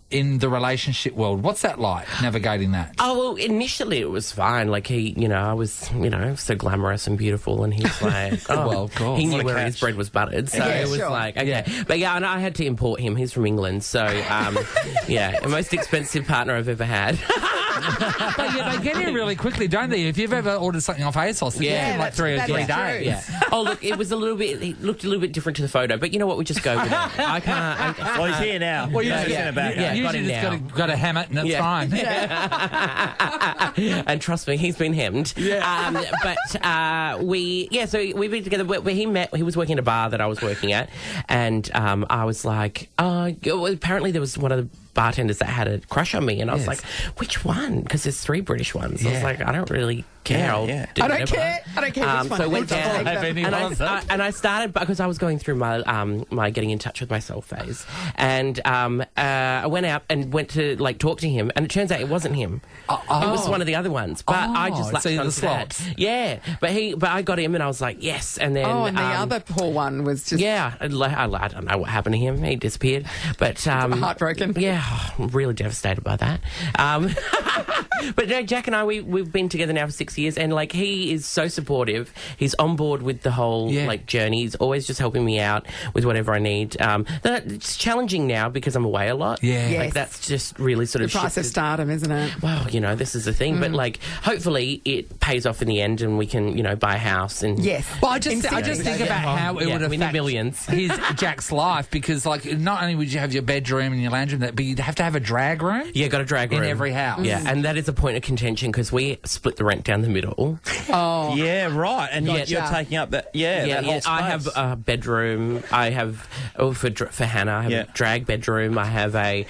in the relationship world? What's that like, navigating that? Oh, well, initially it was fine. Like I was, so glamorous and beautiful, and he's like, oh, well, of course. he knew where his bread was buttered. So it was like, okay. Yeah. But and I had to import him. He's from England. So, the most expensive partner I've ever had. But they get here really quickly, don't they? If you've ever ordered something off ASOS, they get in like 3 days. Yeah. Oh, look, it looked a little bit different to the photo, but you know what? We just go with it. I can't. Well, he's here now. Well, you're just in it back. Yeah, usually just got to ham it and it's fine. And trust me, he's been hemmed. Yeah. So we've been together. Where he was working at a bar that I was working at, and I was like, apparently there was one of the bartenders that had a crush on me, and I was like, which one? Because there's 3 British ones. I was like, I don't really care. I don't care which one. So I went down, and I started because I was going through my getting in touch with myself phase, and I went out and went to like talk to him, and it turns out it wasn't him. It was one of the other ones, but I just latched onto that. Yeah, but I got him, and I was like, yes, and then and the other poor one was just I don't know what happened to him. He disappeared, but heartbroken. Yeah, I'm really devastated by that. But no, Jack and I, we've been together now for 6 years, and like he is so supportive. He's on board with the whole like journey. He's always just helping me out with whatever I need. It's challenging now because I'm away a lot. Yeah, like that's just really sort of the price of stardom, isn't it? Well, this is the thing, but like hopefully it pays off in the end, and we can buy a house and Well, I just think about how it would affect millions. Jack's life, because like not only would you have your bedroom and your lounge room, but you'd have to have a drag room. Yeah, got a drag room in every house. Yeah, and that is a point of contention because we split the rent down the middle. Oh, yeah, right. And you're taking up that. That whole space. I have a bedroom. I have for Hannah. I have a drag bedroom. I have a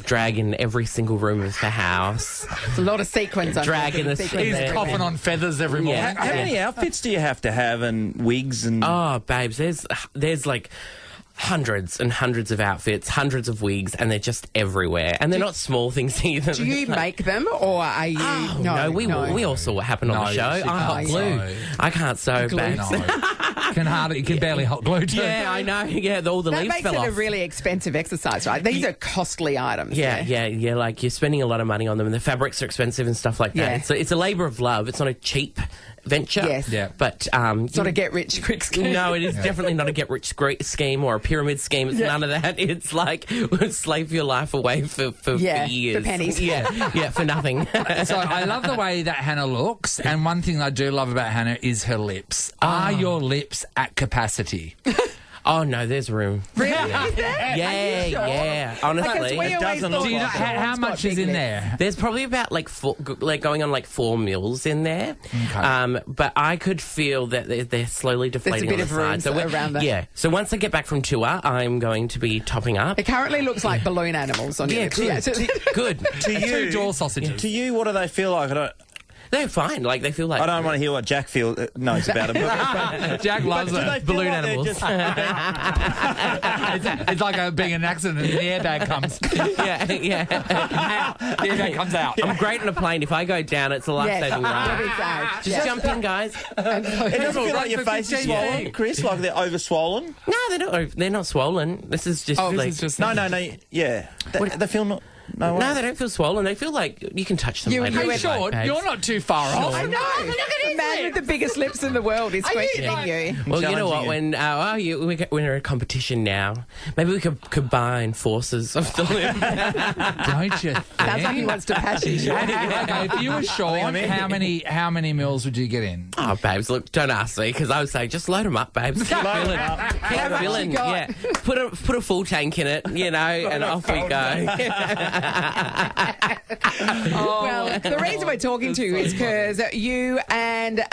drag in every single room of the house. It's a lot of sequins. Drag in the He's coughing on feathers every morning. How many outfits do you have to have, and wigs and? Oh, babes, there's like hundreds and hundreds of outfits, hundreds of wigs, and they're just everywhere. And they're not small things either. Do you make them, or are you? No, we all saw what happened on the show. I'm hot glue. I can't sew, babes. You can barely hot glue too. Yeah, I know. Yeah, all the leaves fell off. That makes it a really expensive exercise, right? These are costly items. Yeah. Like you're spending a lot of money on them, and the fabrics are expensive and stuff like that. It's a labour of love. It's not a cheap venture. Yes. Yeah. But it's not a get-rich-quick scheme. No, it is definitely not a get-rich scheme or a pyramid scheme. It's none of that. It's like slave your life away for years. For pennies. Yeah, for nothing. So I love the way that Hannah looks, and one thing I do love about Hannah is her lips. Are your lips at capacity? Oh, no, there's room. Really? Is there? Yeah, Are you sure? yeah. Honestly. It doesn't look Do you know how much is in there? There's probably about going on 4 mils in there. Okay. But I could feel that they're slowly deflating bit on of the room side. around there. Yeah. So once I get back from tour, I'm going to be topping up. It currently looks like balloon animals on Yeah, your good. Good. To you, 2 door sausages. To you, what do they feel like? They're fine. They feel like... I don't want to hear what Jack knows about them. Jack loves it. balloon animals. It's like being an accident and the airbag comes. yeah. The airbag comes out. I'm great on a plane. If I go down, it's a life-saving ride. Just jump in, guys. It doesn't feel like your face is swollen, Chris, like they're over-swollen. No, they're not swollen. This is just... No, yeah. They feel not... No, they don't feel swollen. They feel like you can touch them. Hey, Sean, you're not too far off. I know. The man with the biggest lips in the world is questioning you. Well, you know what? When we're in a competition now, maybe we could combine forces of the lip. Don't you think? Sounds like he wants to pass you, Sean. Okay, if you were Sean, how many mils would you get in? Oh, babes, look, don't ask me, because I would say just load them up, babes. Keep filling. Yeah. Put a full tank in it, and off we go. Well, the reason we're talking to you is because you and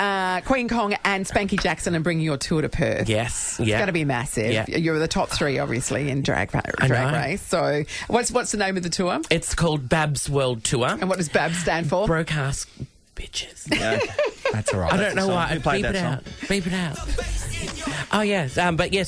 Queen Kong and Spanky Jackson are bringing your tour to Perth. Yes, It's going to be massive. Yeah. You're the top 3, obviously, in drag race. So what's the name of the tour? It's called Babs World Tour. And what does Babs stand for? Broadcast bitches. Yeah, okay. That's all right. I don't know why. Who played Beep that it song? out. Beep it out. Oh, yes.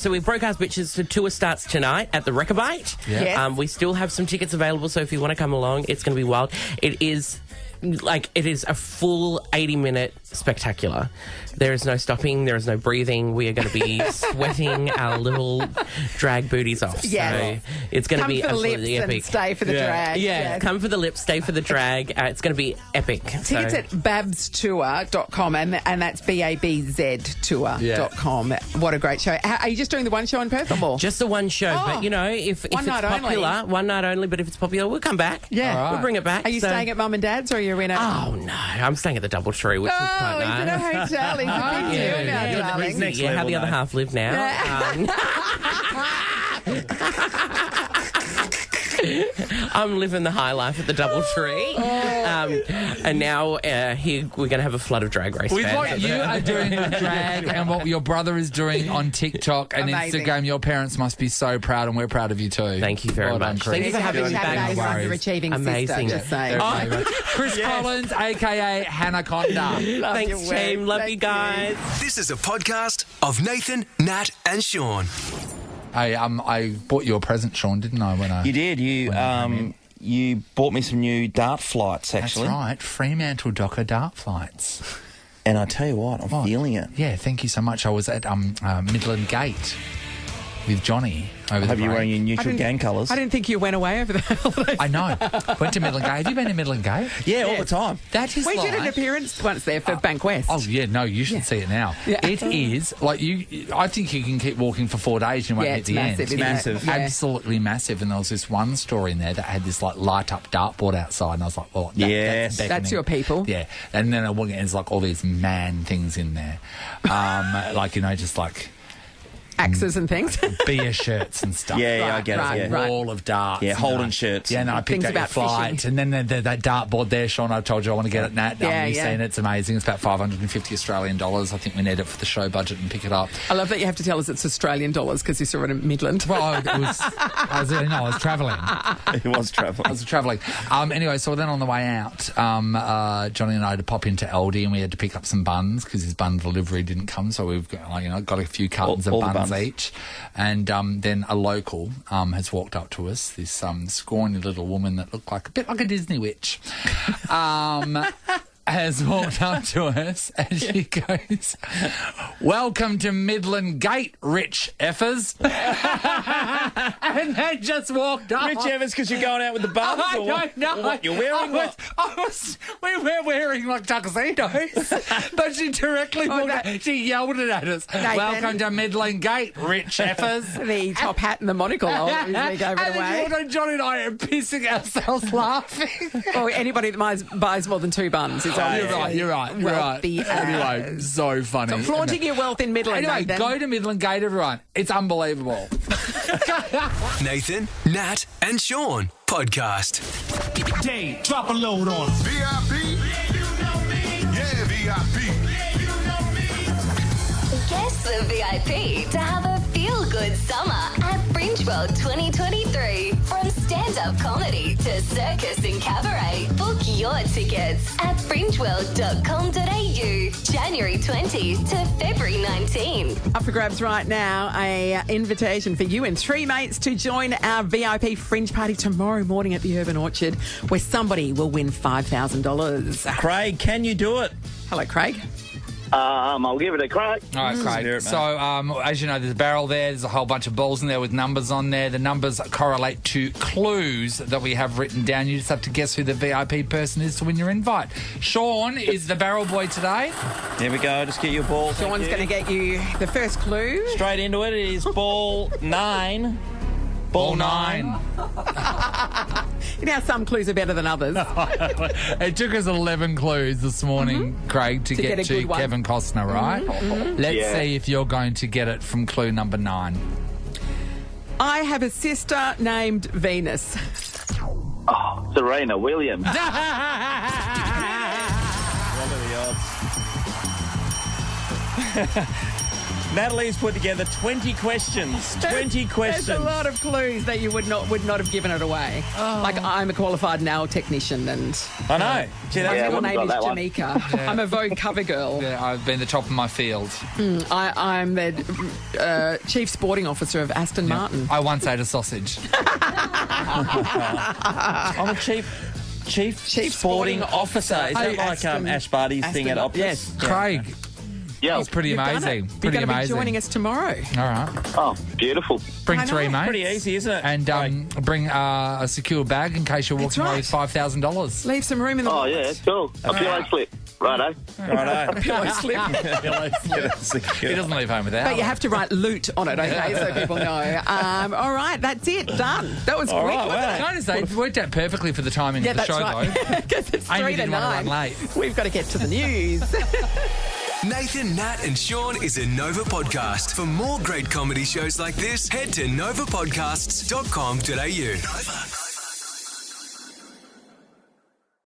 So we Broadcast Bitches. The tour starts tonight at the Rechabite. Yeah. Yes. We still have some tickets available, so if you want to come along, it's going to be wild. It is a full 80-minute spectacular. There is no stopping. There is no breathing. We are going to be sweating our little drag booties off. Yes. So it's going to be absolutely lips epic. and stay for the drag. Yeah. Yes. Come for the lips, stay for the drag. It's going to be epic. Tickets at babstour.com and that's BABZ tour.com. What a great show. Are you just doing the one show in Perth or more? Just the one show. Oh. But, if it's night popular, only. one night only, but if it's popular, we'll come back. Yeah. All right. We'll bring it back. Are you staying at Mum and Dad's or are you in a... Oh, no. I'm staying at the Doubletree, which is quite he's in a nice. hotel. He's a big deal now, darling. next Yeah, how level the other now. half live now. I'm living the high life at the Doubletree. And now here we're going to have a flood of drag race With fans. what you are doing with drag and what your brother is doing on TikTok and Amazing. Instagram, your parents must be so proud, and we're proud of you too. Thank you very Well done, much. Chris. Thank you for having me back. Underachieving Amazing. sister, just saying. Chris Collins, a.k.a. Hannah Conda. Thanks, team. Love you guys. This is a podcast of Nathan, Nat, and Sean. Hey, I bought you a present, Sean, didn't I? You did. You bought me some new dart flights, actually. That's right, Fremantle Docker dart flights. And I tell you what, I'm feeling it. Yeah, thank you so much. I was at Midland Gate with Johnny over the Have you break. wearing your neutral gang colours? I didn't think you went away over the holidays. I know. Went to Midland Gate. Have you been to Midland Gate? Yeah, all the time. That is We like... did an appearance once there for Bank West. Oh, yeah, no, you should see it now. Yeah. It is, like, I think you can keep walking for 4 days and you won't Yeah, hit it's the massive, end. isn't it? Massive. Yeah. Absolutely massive. And there was this one store in there that had this, like, light-up dartboard outside, and I was like, oh, Yes. that's That's your people. Yeah. And then I walk in, and there's, like, all these man things in there. Just, like... Axes and things. beer shirts and stuff. Yeah, I get it. Yeah. Wall of darts. Yeah, and Holden I- shirts. Yeah, and I picked Things out your about flight. fishing. And then that dartboard there, Sean, I told you I want to get it, Nat. Yeah, You've yeah. seen it. It's amazing. It's about 550 Australian dollars. I think we need it for the show budget and pick it up. I love that you have to tell us it's Australian dollars because you saw it in Midland. Well, I was travelling. He was travelling. I was travelling. Anyway, so then on the way out, Johnny and I had to pop into Aldi and we had to pick up some buns because his bun delivery didn't come. So we've got a few cartons All of the buns buns. each. And then a local has walked up to us, this scrawny little woman that looked like a bit like a Disney witch. Has walked up to us and she goes, "Welcome to Midland Gate, rich effers." And they just walked up. Rich Evans, because you're going out with the buns? I or don't know. what you're wearing? We were wearing like tuxedos, but she directly walked out. She yelled it at us. Nathan. "Welcome to Midland Gate, rich effers." The top hat and the monocle usually gave it away. And Johnny and I are pissing ourselves laughing. Or anybody that buys more than 2 buns is You're right. Wealthy Anyway, so funny. So flaunting your wealth in Midland. Anyway, Nathan. go to Midland Gate, everyone. It's unbelievable. Nathan, Nat, and Sean podcast. Dave, drop a load on us. VIP? Yeah, VIP. Guess the VIP to have a feel-good summer at Fringe World 2023. From stand-up comedy to circus and cabaret, book your tickets at fringeworld.com.au. January 20 to February 19. Up for grabs right now, a invitation for you and 3 mates to join our VIP Fringe party tomorrow morning at the Urban Orchard, where somebody will win $5,000. Craig, can you do it? Hello, Craig. I'll give it a crack. All right, Craig. So, as you know, there's a barrel there. There's a whole bunch of balls in there with numbers on there. The numbers correlate to clues that we have written down. You just have to guess who the VIP person is to win your invite. Sean is the barrel boy today. Here we go. Just get your ball. Sean's going to get you the first clue. Straight into it. It is ball 9. Ball 9. You know how some clues are better than others. It took us 11 clues this morning, Craig, to get a to good one. Kevin Costner, right? Let's Yeah. see if you're going to get it from clue number 9. I have a sister named Venus. Oh, Serena Williams. What are the odds? Natalie's put together 20 questions. 20 questions. There's a lot of clues that you would not have given it away. Like, I'm a qualified nail technician and... I know. Gee, my that's middle name is that one. Jamaica. I'm a Vogue cover girl. Yeah, I've been the top of my field. I'm the chief sporting officer of Aston Martin. I once ate a sausage. I'm a chief sporting officer. Is that like Ash Barty's thing at Optus? Yes. Craig. Yeah. It's pretty You've done amazing. it. You're Pretty going to be amazing. joining us tomorrow. All right. Oh, beautiful. Bring I know. 3 mates. Pretty easy, isn't it? And bring a secure bag in case you're walking away with $5,000. Leave some room in the Oh, yeah, cool. A pillow slip. Righto. Righto. pillow slip. He doesn't leave home without. But you have to write loot on it, okay, so people know. All right, that's it. Done. That was quick, right, wasn't wow. it? Can I just say, it worked out perfectly for the timing Yeah, of the that's show, right. though. Because it's Amy 3 to didn't want to 9. run late. We've got to get to the news. Nathan, Nat, and Sean is a Nova podcast. For more great comedy shows like this, head to novapodcasts.com.au. Nova.